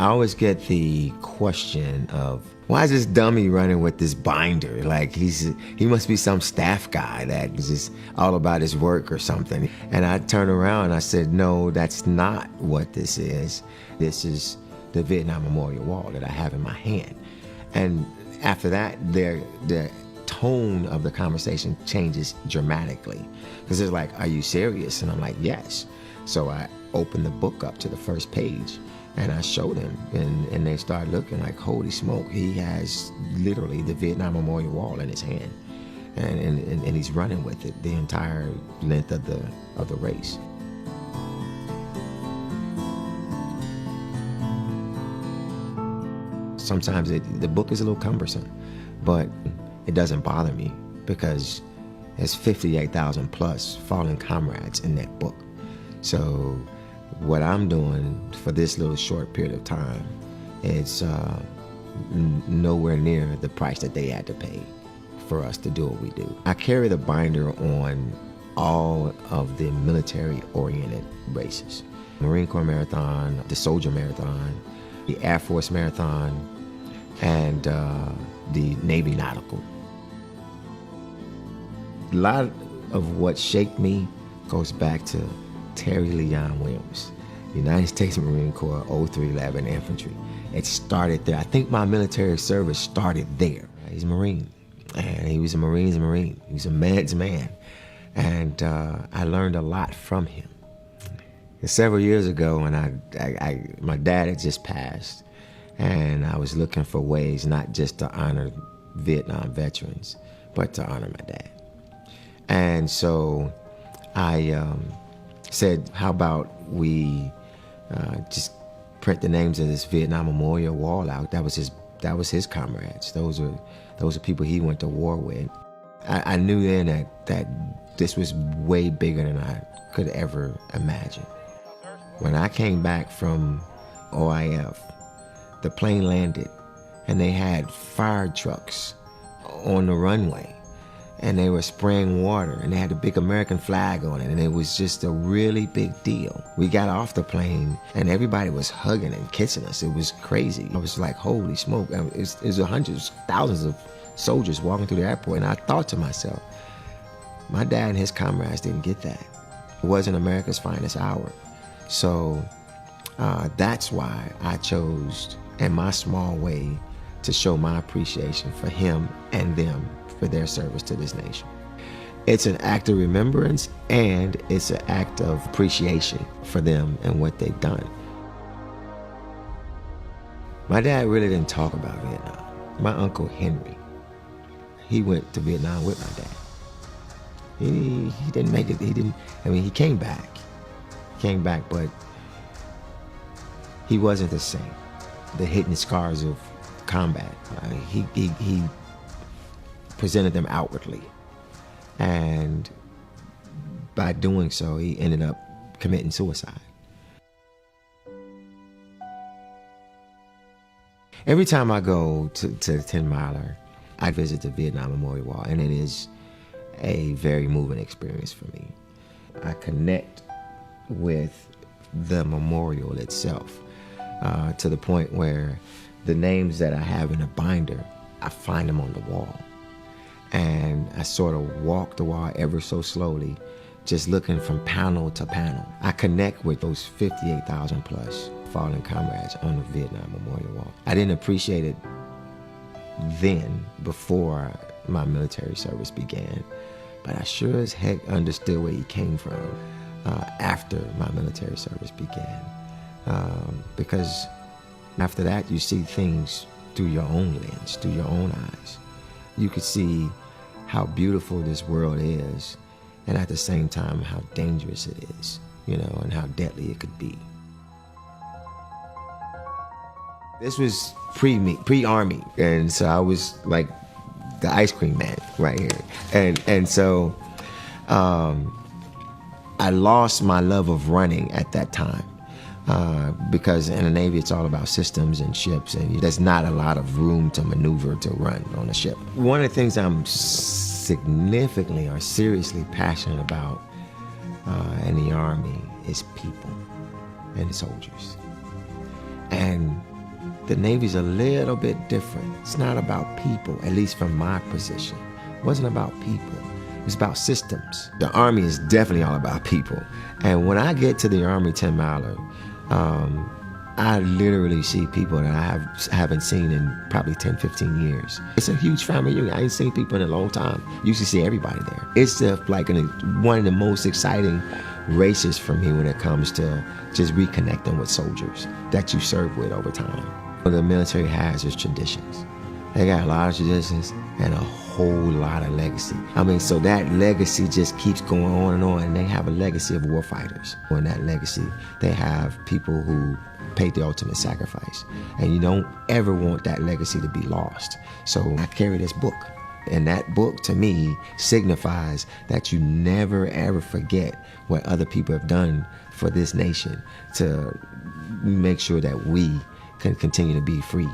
I always get the question of, why is this dummy running with this binder? Like he must be some staff guy that is just all about his work or something. And I turned around and I said, no, that's not what this is. This is the Vietnam Memorial Wall that I have in my hand. And after that, the tone of the conversation changes dramatically. Because it's like, are you serious? And I'm like, yes. So I opened the book up to the first page and I showed him, and they started looking like, holy smoke, he has literally the Vietnam Memorial Wall in his hand. And he's running with it the entire length of the race. Sometimes the book is a little cumbersome, but it doesn't bother me because there's 58,000 plus fallen comrades in that book. So what I'm doing for this little short period of time is nowhere near the price that they had to pay for us to do what we do. I carry the binder on all of the military-oriented races. Marine Corps Marathon, the Soldier Marathon, the Air Force Marathon, and the Navy Nautical. A lot of what shaped me goes back to Terry Leon Williams, United States Marine Corps 0311 Infantry. It started there. I think my military service started there. He's a Marine, and he was a Marine's Marine. He was a man's man, and I learned a lot from him. Several years ago, when my dad had just passed, and I was looking for ways not just to honor Vietnam veterans, but to honor my dad. And so I said, how about we just print the names of this Vietnam Memorial Wall out? That was his comrades. Those are people he went to war with. I knew then that this was way bigger than I could ever imagine. When I came back from OIF, the plane landed and they had fire trucks on the runway and they were spraying water and they had a big American flag on it, and it was just a really big deal. We got off the plane and everybody was hugging and kissing us. It was crazy. I was like, holy smoke. It was hundreds, thousands of soldiers walking through the airport, and I thought to myself, my dad and his comrades didn't get that. It wasn't America's finest hour. So that's why I chose, in my small way, to show my appreciation for him and them for their service to this nation. It's an act of remembrance, and it's an act of appreciation for them and what they've done. My dad really didn't talk about Vietnam. My Uncle Henry, he went to Vietnam with my dad. He didn't make it, he came back. But he wasn't the same. The hidden scars of combat, he presented them outwardly. And by doing so, he ended up committing suicide. Every time I go to the 10 Miler, I visit the Vietnam Memorial Wall, and it is a very moving experience for me. I connect with the memorial itself to the point where the names that I have in a binder, I find them on the wall. And I sort of walk the wall ever so slowly, just looking from panel to panel. I connect with those 58,000 plus fallen comrades on the Vietnam Memorial Wall. I didn't appreciate it then, before my military service began, but I sure as heck understood where he came from after my military service began. Because after that, you see things through your own lens, through your own eyes. You could see how beautiful this world is, and at the same time, how dangerous it is, and how deadly it could be. This was pre-Army, and so I was like the ice cream man right here. And so I lost my love of running at that time. Because in the Navy, it's all about systems and ships, and there's not a lot of room to maneuver to run on a ship. One of the things I'm significantly or seriously passionate about in the Army is people and soldiers. And The Navy's a little bit different. It's not about people, at least from my position. It wasn't about people. It's about systems. The Army is definitely all about people. And when I get to the Army 10 miler, I literally see people that I haven't seen in probably 10, 15 years. It's a huge family reunion. I ain't seen people in a long time. You used to see everybody there. It's like one of the most exciting races for me when it comes to just reconnecting with soldiers that you serve with over time. What the military has is traditions. They got a lot of traditions and a whole lot of legacy. I mean, so that legacy just keeps going on, and they have a legacy of war fighters. In that legacy, they have people who paid the ultimate sacrifice. And you don't ever want that legacy to be lost. So I carry this book. And that book, to me, signifies that you never, ever forget what other people have done for this nation to make sure that we can continue to be free.